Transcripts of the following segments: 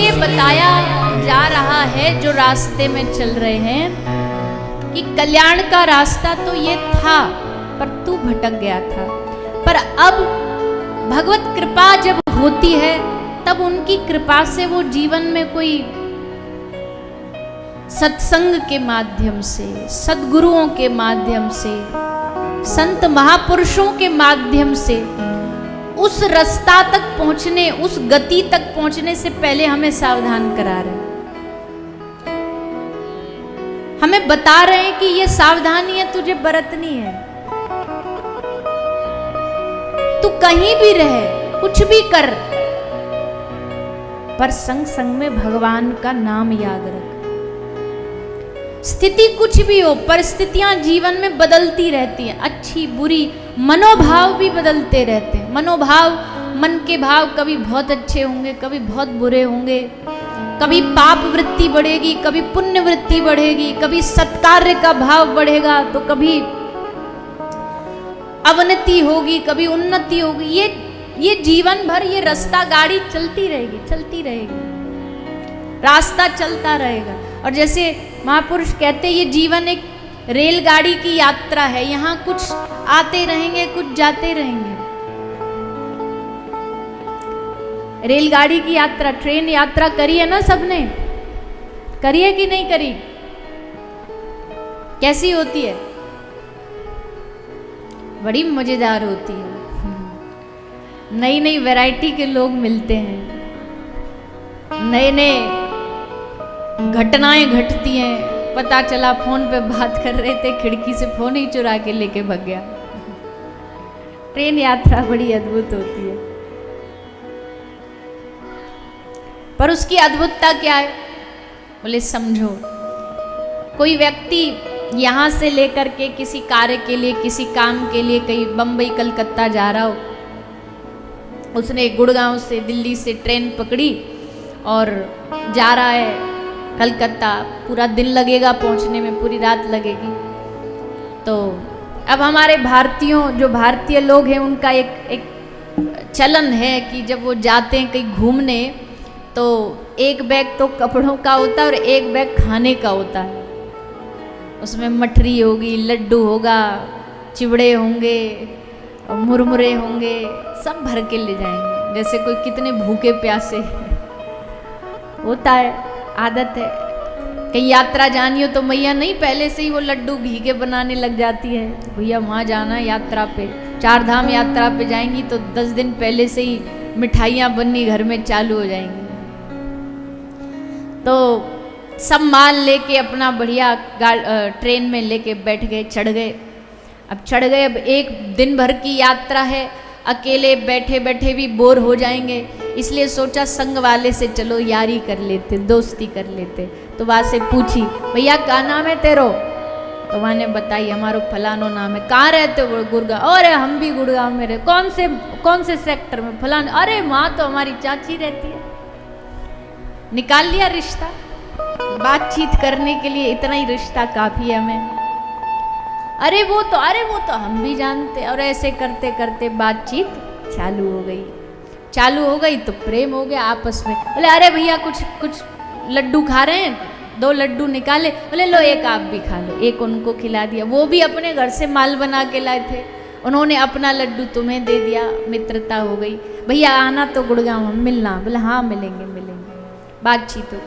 ये बताया जा रहा है जो रास्ते में चल रहे हैं कि कल्याण का रास्ता तो ये था, पर तू भटक गया था। पर अब भगवत कृपा जब होती है तब उनकी कृपा से वो जीवन में कोई सत्संग के माध्यम से, सद्गुरुओं के माध्यम से, संत महापुरुषों के माध्यम से उस रास्ता तक पहुंचने, उस गति तक पहुंचने से पहले हमें सावधान करा रहे हैं। हमें बता रहे हैं कि ये सावधानी है तुझे बरतनी है। तू कहीं भी रहे, कुछ भी कर, पर संग संग में भगवान का नाम याद रख। स्थिति कुछ भी हो, परिस्थितियां जीवन में बदलती रहती हैं, अच्छी बुरी, मनोभाव भी बदलते रहते हैं। मनोभाव, मन के भाव कभी बहुत अच्छे होंगे, कभी बहुत बुरे होंगे, कभी पाप वृत्ति बढ़ेगी, कभी पुण्य वृत्ति बढ़ेगी, कभी सत्कार्य का भाव बढ़ेगा तो कभी अवनति होगी, कभी उन्नति होगी। ये जीवन भर ये रास्ता, गाड़ी चलती रहेगी, चलती रहेगी, रास्ता चलता रहेगा। और जैसे महापुरुष कहते, ये जीवन एक रेलगाड़ी की यात्रा है, यहाँ कुछ आते रहेंगे, कुछ जाते रहेंगे। रेलगाड़ी की यात्रा, ट्रेन यात्रा करी है ना सबने? करी है कि नहीं करी? कैसी होती है? बड़ी मजेदार होती है। नई नई वैरायटी के लोग मिलते हैं, नए नए घटनाएं घटती हैं। पता चला फोन पे बात कर रहे थे, खिड़की से फोन ही चुरा के लेके भाग गया। ट्रेन यात्रा बड़ी अद्भुत होती है, पर उसकी अद्भुतता क्या है? बोले समझो, कोई व्यक्ति यहाँ से लेकर के किसी कार्य के लिए, किसी काम के लिए कहीं बम्बई कलकत्ता जा रहा हो, उसने गुड़गांव से, दिल्ली से ट्रेन पकड़ी और जा रहा है कलकत्ता। पूरा दिन लगेगा पहुंचने में, पूरी रात लगेगी। तो अब हमारे भारतीयों, जो भारतीय लोग हैं, उनका एक चलन है कि जब वो जाते हैं कहीं घूमने तो एक बैग तो कपड़ों का होता है और एक बैग खाने का होता है। उसमें मठरी होगी, लड्डू होगा, चिवड़े होंगे, मुरमुरे होंगे, सब भर के ले जाएंगे। जैसे कोई कितने भूखे प्यासे होता है, आदत है। कहीं यात्रा जानी हो तो मैया नहीं पहले से ही वो लड्डू घी के बनाने लग जाती है, भैया वहाँ जाना है यात्रा पे, 4 धाम यात्रा पे जाएंगी तो 10 दिन पहले से ही मिठाइयाँ बननी घर में चालू हो जाएंगी। तो सब माल लेके अपना बढ़िया ट्रेन में लेके बैठ गए, चढ़ गए। अब चढ़ गए, अब एक दिन भर की यात्रा है, अकेले बैठे बैठे भी बोर हो जाएंगे, इसलिए सोचा संग वाले से चलो यारी कर लेते, दोस्ती कर लेते। तो वहाँ से पूछी, भैया क्या नाम है तेरो? तो वहाँ ने बताई, हमारो फलानो नाम है। कहाँ रहते हो? गुड़गांव। अरे हम भी गुड़गांव में रहे। कौन से सेक्टर में? फलान। अरे वहाँ तो हमारी चाची रहती है। निकाल लिया रिश्ता। बातचीत करने के लिए इतना ही रिश्ता काफी है हमें। अरे वो तो हम भी जानते। और ऐसे करते करते बातचीत चालू हो गई तो प्रेम हो गया आपस में। बोले अरे भैया कुछ लड्डू खा रहे हैं, 2 लड्डू निकाले। बोले लो एक आप भी खा लो। एक उनको खिला दिया, वो भी अपने घर से माल बना के लाए थे, उन्होंने अपना लड्डू तुम्हें दे दिया, मित्रता हो गई। भैया आना तो गुड़गांव, हम मिलना। बोले हाँ मिलेंगे। बातचीत हो।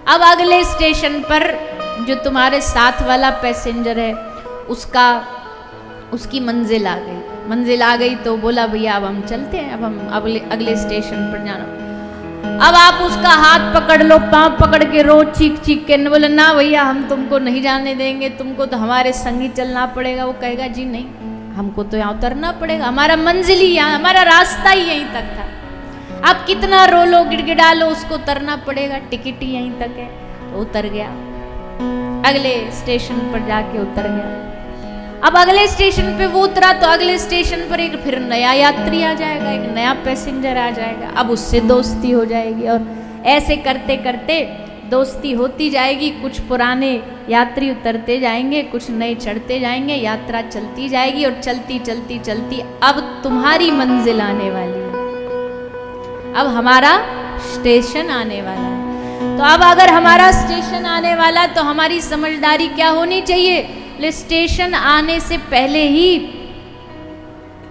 अब अगले स्टेशन पर जो तुम्हारे साथ वाला पैसेंजर है उसकी मंजिल आ गई तो बोला भैया अब हम चलते हैं, अब हम अगले स्टेशन पर जाना। अब आप उसका हाथ पकड़ लो, पांव पकड़ के रो चीख के बोले ना भैया हम तुमको नहीं जाने देंगे, तुमको तो हमारे संग ही चलना पड़ेगा। वो कहेगा जी नहीं, हमको तो यहाँ उतरना पड़ेगा, हमारा मंजिल ही यहाँ, हमारा रास्ता ही यहीं तक था। आप कितना रो लो, गिड़गिड़ा लो, उसको उतरना पड़ेगा, टिकट ही यहीं तक है। तो उतर गया, अगले स्टेशन पर जाके उतर गया। अब अगले स्टेशन पे वो उतरा तो अगले स्टेशन पर एक फिर नया यात्री आ जाएगा, एक नया पैसेंजर आ जाएगा। अब उससे दोस्ती हो जाएगी और ऐसे करते करते दोस्ती होती जाएगी। कुछ पुराने यात्री उतरते जाएंगे, कुछ नए चढ़ते जाएंगे, यात्रा चलती जाएगी और चलती चलती चलती अब तुम्हारी मंजिल आने वाली है, अब हमारा स्टेशन आने वाला है। तो अब अगर हमारा स्टेशन आने वाला तो हमारी समझदारी क्या होनी चाहिए? स्टेशन आने से पहले ही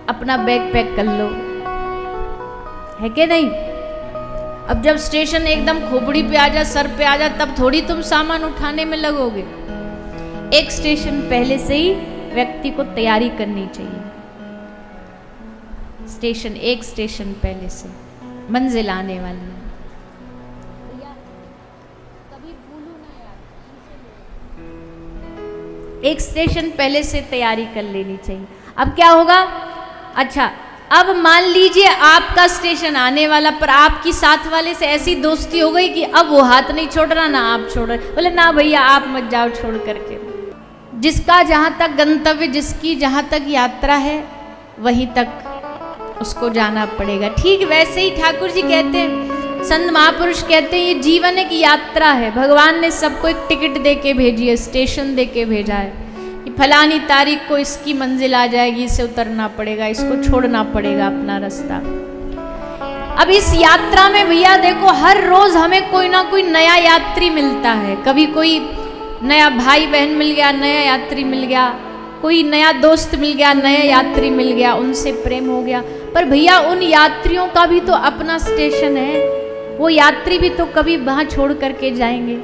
अपना बैग पैक कर लो, है कि नहीं? अब जब स्टेशन एकदम खोपड़ी पे आ जा, सर पे आ जा, तब थोड़ी तुम सामान उठाने में लगोगे। एक स्टेशन पहले से ही व्यक्ति को तैयारी करनी चाहिए। एक स्टेशन पहले से मंजिल आने वाली है। कभी भूलू ना यार, एक स्टेशन पहले से तैयारी कर लेनी चाहिए। अब क्या होगा? अच्छा, अब मान लीजिए आपका स्टेशन आने वाला, पर आपकी साथ वाले से ऐसी दोस्ती हो गई कि अब वो हाथ नहीं छोड़ रहा, ना आप छोड़ रहे। बोले ना भैया आप मत जाओ छोड़ करके। जिसका जहाँ तक गंतव्य, जिसकी जहाँ तक यात्रा है वहीं तक उसको जाना पड़ेगा। ठीक वैसे ही ठाकुर जी कहते हैं, संत महापुरुष कहते हैं, ये जीवन एक यात्रा है। भगवान ने सबको एक टिकट दे के भेजी है, स्टेशन दे के भेजा है कि फलानी तारीख को इसकी मंजिल आ जाएगी, इसे उतरना पड़ेगा, इसको छोड़ना पड़ेगा अपना रास्ता। अब इस यात्रा में भैया देखो, हर रोज हमें कोई ना कोई नया यात्री मिलता है। कभी कोई नया भाई बहन मिल गया, नया यात्री मिल गया, कोई नया दोस्त मिल गया, नया यात्री मिल गया, उनसे प्रेम हो गया। पर भैया उन यात्रियों का भी तो अपना स्टेशन है, वो यात्री भी तो कभी वहां छोड़ करके जाएंगे।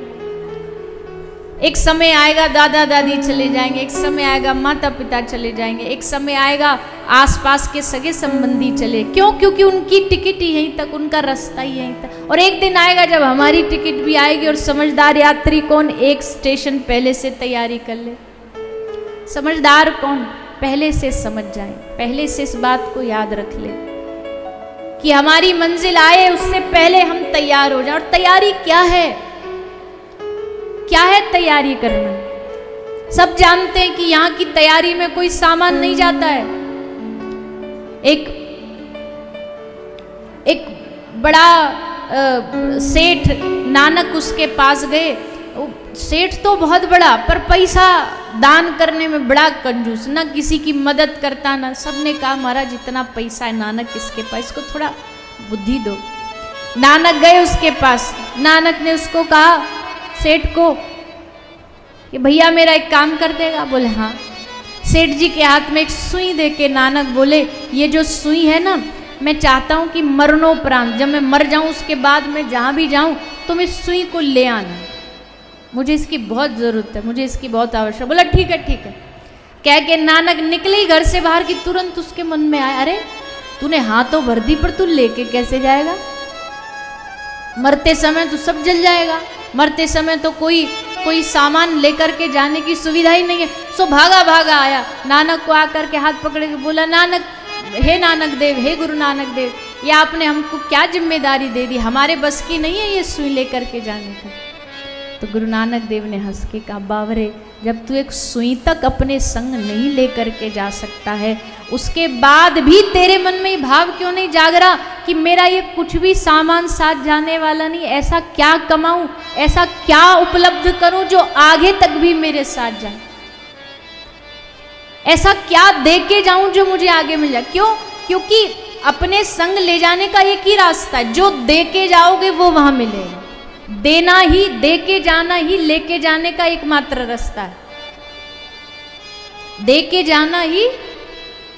एक समय आएगा दादा दादी चले जाएंगे, एक समय आएगा माता पिता चले जाएंगे, एक समय आएगा आसपास के सगे संबंधी चले। क्यों? क्योंकि उनकी टिकट ही यहीं तक, उनका रास्ता ही यहीं तक। और एक दिन आएगा जब हमारी टिकट भी आएगी। और समझदार यात्री कौन? एक स्टेशन पहले से तैयारी कर ले। समझदार कौन? पहले से समझ जाए, पहले से इस बात को याद रख ले कि हमारी मंजिल आए उससे पहले हम तैयार हो जाए। और तैयारी क्या है? क्या है तैयारी करना? सब जानते हैं कि यहाँ की तैयारी में कोई सामान नहीं जाता है। एक बड़ा सेठ नानक उसके पास गए। सेठ तो बहुत बड़ा, पर पैसा दान करने में बड़ा कंजूस, ना किसी की मदद करता ना। सबने कहा महाराज जितना पैसा है नानक किसके पास, इसको थोड़ा बुद्धि दो। नानक गए उसके पास। नानक ने उसको कहा, सेठ को, कि भैया मेरा एक काम कर देगा? बोले हाँ। सेठ जी के हाथ में एक सुई दे के नानक बोले, ये जो सुई है ना, मैं चाहता हूँ कि मरणोपरांत जब मैं मर जाऊँ उसके बाद मैं जहाँ भी जाऊँ तुम इस सुई को ले आना, मुझे इसकी बहुत ज़रूरत है, मुझे इसकी बहुत आवश्यकता। बोला ठीक है ठीक है। कह के नानक निकले घर से बाहर की, तुरंत उसके मन में आया, अरे तूने हाथों भर दी पर तू लेके कैसे जाएगा? मरते समय तो सब जल जाएगा, मरते समय तो कोई सामान लेकर के जाने की सुविधा ही नहीं है। सो भागा भागा आया, नानक को आकर के हाथ पकड़े के बोला, नानक, हे नानक देव, हे गुरु नानक देव, ये आपने हमको क्या जिम्मेदारी दे दी, हमारे बस की नहीं है ये सुई लेकर के जाने की। तो गुरु नानक देव ने हंस के कहा, बावरे, जब तू एक सुई तक अपने संग नहीं लेकर के जा सकता है, उसके बाद भी तेरे मन में ये भाव क्यों नहीं जाग रहा कि मेरा ये कुछ भी सामान साथ जाने वाला नहीं, ऐसा क्या कमाऊं, ऐसा क्या उपलब्ध करूं जो आगे तक भी मेरे साथ जाए, ऐसा क्या दे के जाऊं जो मुझे आगे मिल जाए। क्यों? क्योंकि अपने संग ले जाने का एक ही रास्ता है, जो दे के जाओगे वो वहां मिलेगा। देना ही, दे के जाना ही लेके जाने का एकमात्र रास्ता है। दे के जाना ही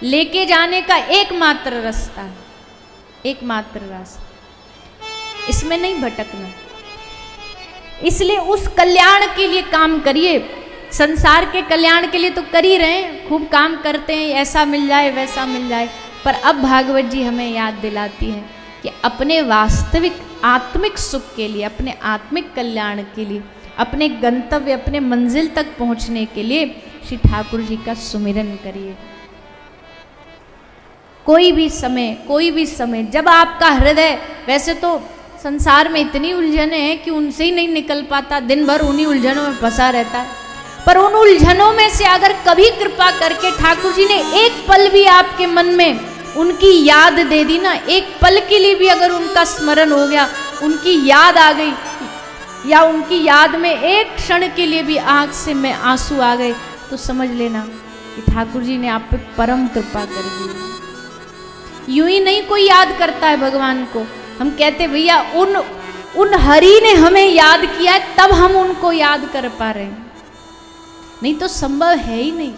लेके जाने का एकमात्र रास्ता है, एकमात्र रास्ता, इसमें नहीं भटकना। इसलिए उस कल्याण के लिए काम करिए, संसार के कल्याण के लिए तो कर ही रहे हैं, खूब काम करते हैं, ऐसा मिल जाए वैसा मिल जाए। पर अब भागवत जी हमें याद दिलाती है कि अपने वास्तविक आत्मिक सुख के लिए, अपने आत्मिक कल्याण के लिए, अपने गंतव्य, अपने मंजिल तक पहुंचने के लिए श्री ठाकुर जी का सुमिरन करिए। कोई भी समय जब आपका हृदय, वैसे तो संसार में इतनी उलझने हैं कि उनसे ही नहीं निकल पाता, दिन भर उन्हीं उलझनों में फंसा रहता है। पर उन उलझनों में से अगर कभी कृपा करके ठाकुर जी ने एक पल भी आपके मन में उनकी याद दे दी ना, एक पल के लिए भी अगर उनका स्मरण हो गया, उनकी याद आ गई, या उनकी याद में एक क्षण के लिए भी आंख से में आंसू आ गए, तो समझ लेना कि ठाकुर जी ने आप पे परम कृपा कर दी। यूं ही नहीं कोई याद करता है भगवान को। हम कहते भैया उन हरि ने हमें याद किया है, तब हम उनको याद कर पा रहे हैं, नहीं तो संभव है ही नहीं।